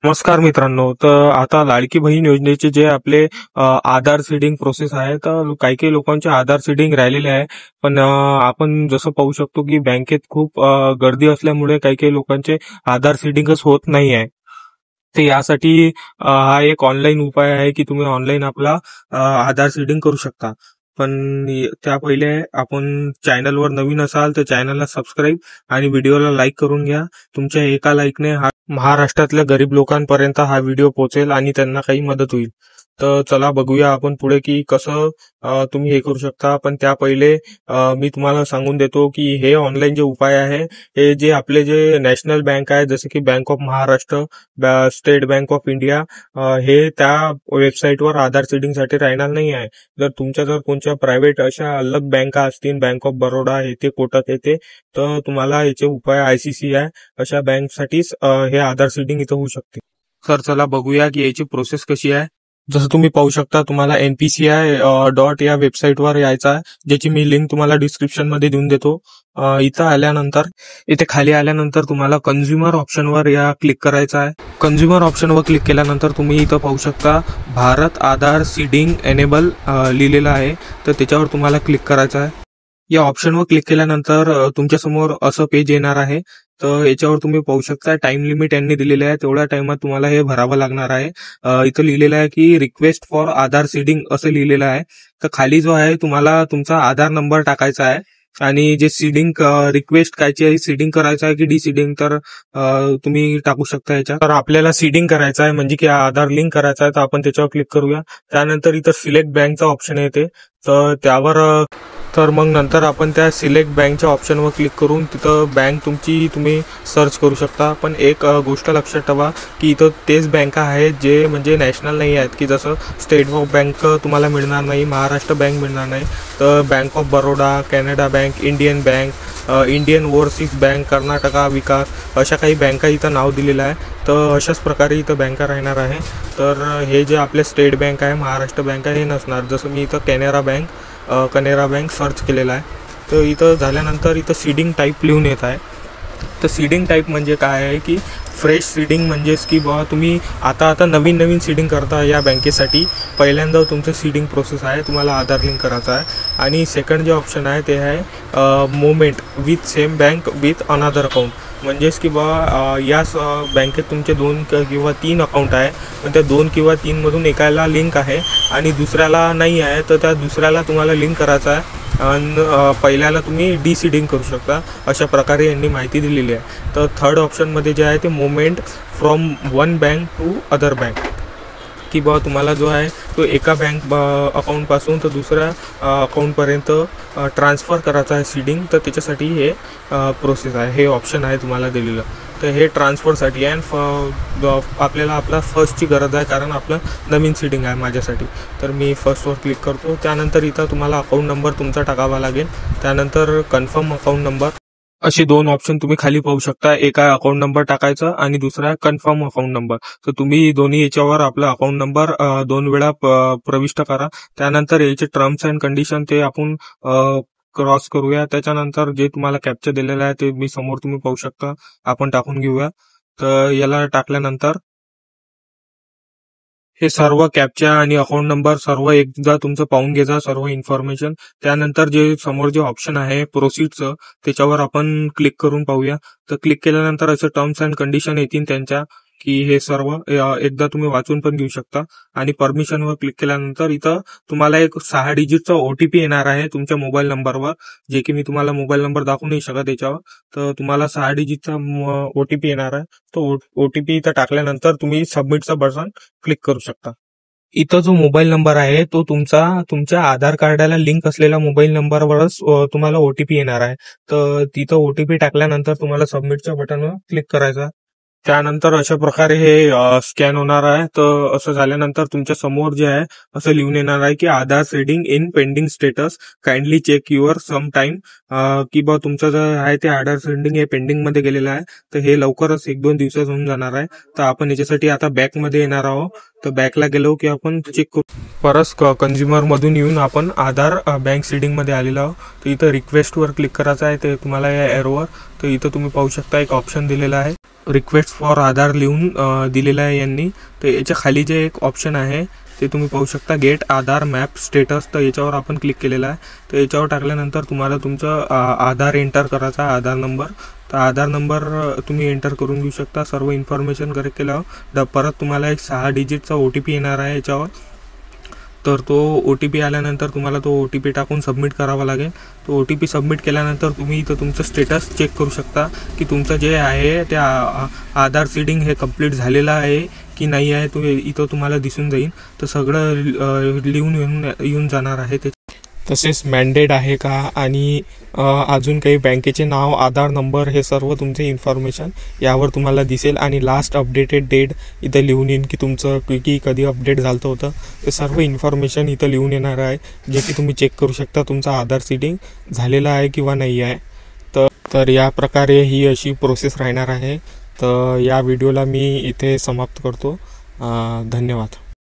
नमस्कार मित्रांनो. तर आता लाडकी बहीण योजनेचे जे आपले आधार सीडिंग प्रोसेस आहे, तर काही काही लोकांचे आधार सीडिंग राहिलेले आहे. पण आपण जसं पाहू शकतो की बँकेत खूप गर्दी असल्यामुळे काही काही लोकांचे आधार सीडिंगच होत नाही आहे. तर यासाठी हा एक ऑनलाईन उपाय आहे की तुम्ही ऑनलाईन आपला आधार सीडिंग करू शकता. पण त्या पहिले आपण चॅनलवर नवीन असाल तर चॅनलला सबस्क्राईब आणि व्हिडिओला लाईक करून घ्या. तुमच्या एका लाईकने हा महाराष्ट्रातल्या गरीब लोकांपर्यंत हा व्हिडिओ पोहोचेल आणि त्यांना काही मदत होईल. तर चला बघूया आपण पुढे की कसं तुम्ही हे करू शकता. पण त्या पहिले मी तुम्हाला सांगून देतो की हे ऑनलाईन जे उपाय आहे, हे जे आपले जे नॅशनल बँक आहे जसे की bank of Maharashtra, state bank of India, हे त्या वेबसाईटवर आधार सीडिंगसाठी राहणार नाही आहे. जर कोणत्या प्रायव्हेट अशा अलग बँका असतील, बँक ऑफ बरोडा येथे, कोटक येथे, तर तुम्हाला याचे उपाय ICICI अशा बँकसाठीच हे आधार सीडिंग इथं होऊ शकते. तर चला बघूया की याची प्रोसेस कशी आहे. जसं तुम्ही पाहू शकता, तुम्हाला NPCI डॉट या वेबसाईटवर यायचं आहे, ज्याची मी लिंक तुम्हाला डिस्क्रिप्शन मध्ये देऊन देतो. इथे खाली आल्यानंतर तुम्हाला कंझ्युमर ऑप्शनवर या क्लिक करायचं आहे. कंझ्युमर ऑप्शनवर क्लिक केल्यानंतर तुम्ही इथं पाहू शकता भारत आधार सीडिंग एनेबल लिहिलेलं आहे, तर त्याच्यावर तुम्हाला क्लिक करायचं आहे. या ऑप्शनवर क्लिक केल्यानंतर तुमच्यासमोर असं पेज येणार आहे. तर याच्यावर तुम्ही पाहू शकता टाइम लिमिट यांनी दिलेलं आहे, तेवढ्या टाइमात तुम्हाला हे भरावं लागणार आहे. इथं लिहिलेलं आहे की रिक्वेस्ट फॉर आधार सीडिंग असं लिहिलेलं आहे. तर खाली जो आहे तुम्हाला तुमचा आधार नंबर टाकायचा आहे आणि जे सीडिंग रिक्वेस्ट कायची आहे, सीडिंग करायचं आहे की डिसीडिंग, तर तुम्ही टाकू शकता याच्यात. तर आपल्याला सीडिंग करायचं आहे म्हणजे की आधार लिंक करायचा आहे, तर आपण त्याच्यावर क्लिक करूया. त्यानंतर इथं सिलेक्ट बँकचा ऑप्शन येते, तर त्यावर तर मग नंतर आपण त्या सिलेक्ट बँकच्या ऑप्शनवर क्लिक करून तिथं बँक तुमची तुम्ही सर्च करू शकता. पण एक गोष्ट लक्षात ठेवा की इथं तेच बँका आहेत जे म्हणजे नॅशनल नाही आहेत, की जसं स्टेट बँक तुम्हाला मिळणार नाही, महाराष्ट्र बँक मिळणार नाही, तर bank of Baroda, Canada bank, Indian bank, Indian overseas bank, Karnataka Vikas, अशा काही बँका इथं नाव दिलेलं आहे. तर अशाच प्रकारे इथं बँका राहणार आहे. तर हे जे आपले स्टेट बँक आहे, महाराष्ट्र बँक आहे, हे नसणार. जसं मी इथं कॅनरा बँक सर्च केलेला आहे. तर इथं झाल्यानंतर इथं सीडिंग टाईप लिहून येत आहे. तर सीडिंग टाईप म्हणजे काय आहे की फ्रेश सीडिंग, म्हणजेच की बाबा तुम्ही आता नवीन सीडिंग करता या बँकेसाठी. पहिल्यांदा तुमचं सीडिंग प्रोसेस आहे, तुम्हाला आधार लिंक करायचं आहे. आणि सेकंड जे ऑप्शन आहे ते आहे moment with same bank with another account, म्हणजेच की बा याच बँकेत तुमचे 2 किंवा 3 अकाउंट आहे, पण त्या 2 किंवा 3मधून एकाला लिंक आहे आणि दुसऱ्याला नाही आहे, तर त्या दुसऱ्याला तुम्हाला लिंक करायचं आहे आणि पहिल्याला तुम्ही डिसीडिंग करू शकता. अशा प्रकारे यांनी माहिती दिलेली आहे. तर थर्ड ऑप्शनमध्ये जे आहे ते moment from one bank to other bank, की बा तुम्हाला जो आहे तो एका बँक अकाउंटपासून तर दुसऱ्या अकाउंटपर्यंत ट्रान्सफर करायचा आहे सीडिंग. तर त्याच्यासाठी हे प्रोसेस आहे, हे ऑप्शन आहे तुम्हाला दिलेलं. तर हे ट्रान्सफरसाठी आहे आणि आपल्याला आपला फर्स्टची गरज आहे, कारण आपलं नवीन सीडिंग आहे माझ्यासाठी. तर मी फर्स्टवर क्लिक करतो. त्यानंतर इथं तुम्हाला अकाउंट नंबर तुमचा टाकावा लागेल. त्यानंतर कन्फर्म अकाउंट नंबर, असे 2 ऑप्शन तुम्ही खाली पाहू शकता. एक आहे अकाउंट नंबर टाकायचा आणि दुसरा आहे कन्फर्म अकाउंट नंबर. तर तुम्ही दोन्ही याच्यावर आपला अकाउंट नंबर 2 वेळा प्रविष्ट करा. त्यानंतर याचे टर्म्स अँड कंडिशन ते आपण क्रॉस करूया. त्याच्यानंतर जे तुम्हाला कॅप्चा दिलेला आहे ते मी समोर तुम्ही पाहू शकता, आपण टाकून घेऊया. तर याला टाकल्यानंतर हे सर्व कॅप्चा आणि अकाउंट नंबर सर्व एकदा तुमचं पाहून घ्यायचा, सर्व इन्फॉर्मेशन. त्यानंतर जे समोर जे ऑप्शन आहे प्रोसीडचं, त्याच्यावर आपण क्लिक करून पाहूया. तर क्लिक केल्यानंतर असं टर्म्स अँड कंडिशन येतील त्यांच्या, की हे सर्व एकदा तुम्ही वाचून पण घेऊ शकता. आणि परमिशनवर क्लिक केल्यानंतर इथं तुम्हाला एक 6 डिजिटचा OTP येणार आहे तुमच्या मोबाईल नंबरवर, जे की मी तुम्हाला मोबाईल नंबर दाखवू नाही शकत याच्यावर. तर तुम्हाला 6 डिजिटचा OTP येणार आहे. तो OTP इथं टाकल्यानंतर तुम्ही सबमिटचं बटन क्लिक करू शकता. इथं जो मोबाईल नंबर आहे तो तुमच्या आधार कार्डाला लिंक असलेल्या मोबाईल नंबरवरच तुम्हाला OTP येणार आहे. तर तिथं OTP टाकल्यानंतर तुम्हाला सबमिटच्या बटनवर क्लिक करायचं. त्यानंतर अशा प्रकारे हे स्कॅन होणार आहे. तर असं झाल्यानंतर तुमच्या समोर जे आहे असं लिहून येणार आहे की Aadhaar seeding in pending status, kindly check your some time, की बा तुमचं जे आहे ते आधार सीडिंग हे पेंडिंग मध्ये गेलेलं आहे. तर हे लवकरच 1-2 दिवसात होऊन जाणार आहे. तर आपण याच्यासाठी आता बॅकमध्ये येणार आहोत. तर बॅकला गेलो की आपण चेक करू. परत कंझ्युमरमधून येऊन आपण आधार बँक सीडिंगमध्ये आलेलो आहोत. तर इथं रिक्वेस्टवर क्लिक करायचं आहे. ते तुम्हाला या एरोवर, तर इथं तुम्ही पाहू शकता एक ऑप्शन दिलेला आहे, रिक्वेस्ट फॉर आधार लिहून दिलेला आहे यांनी. तर याच्या खाली जे एक ऑप्शन आहे ते तुम्ही पाहू शकता, गेट आधार मॅप स्टेटस. तर याच्यावर आपण क्लिक केलेलं आहे. तर याच्यावर टाकल्यानंतर तुम्हाला तुमचं आधार एंटर करायचा, आधार नंबर. तर आधार नंबर तुम्ही एंटर करून घेऊ शकता. सर्व इन्फॉर्मेशन करेक्ट केल्यावर परत तुम्हाला एक 6 डिजिटचा OTP येणार आहे याच्यावर. तर तो OTP आल्यानंतर तुम्हाला तो OTP टाकून सबमिट करावा लागेल. तो OTP सबमिट केल्यानंतर तुम्ही इथं तुमचं स्टेटस चेक करू शकता की तुमचं जे आहे त्या आधार सीडिंग हे कंप्लीट झालेलं आहे की नाही आहे. तो इथं तुम्हाला दिसून जाईल. तर सगळं लिहून येऊन जाणार आहे. ते तसेच मॅन्डेट आहे का आणि अजून काही बँकेचे नाव, आधार नंबर, हे सर्व तुमचे इन्फॉर्मेशन यावर तुम्हाला दिसेल. आणि लास्ट अपडेटेड डेट इथं लिहून येईन की तुमचं क्विकी कधी अपडेट झालं होतं. ते सर्व इन्फॉर्मेशन इथं लिहून येणार आहे, जे की तुम्ही चेक करू शकता तुमचं आधार सीडिंग झालेलं आहे किंवा नाही आहे. तर या प्रकारे ही अशी प्रोसेस राहणार आहे. तर या व्हिडिओला मी इथे समाप्त करतो. धन्यवाद.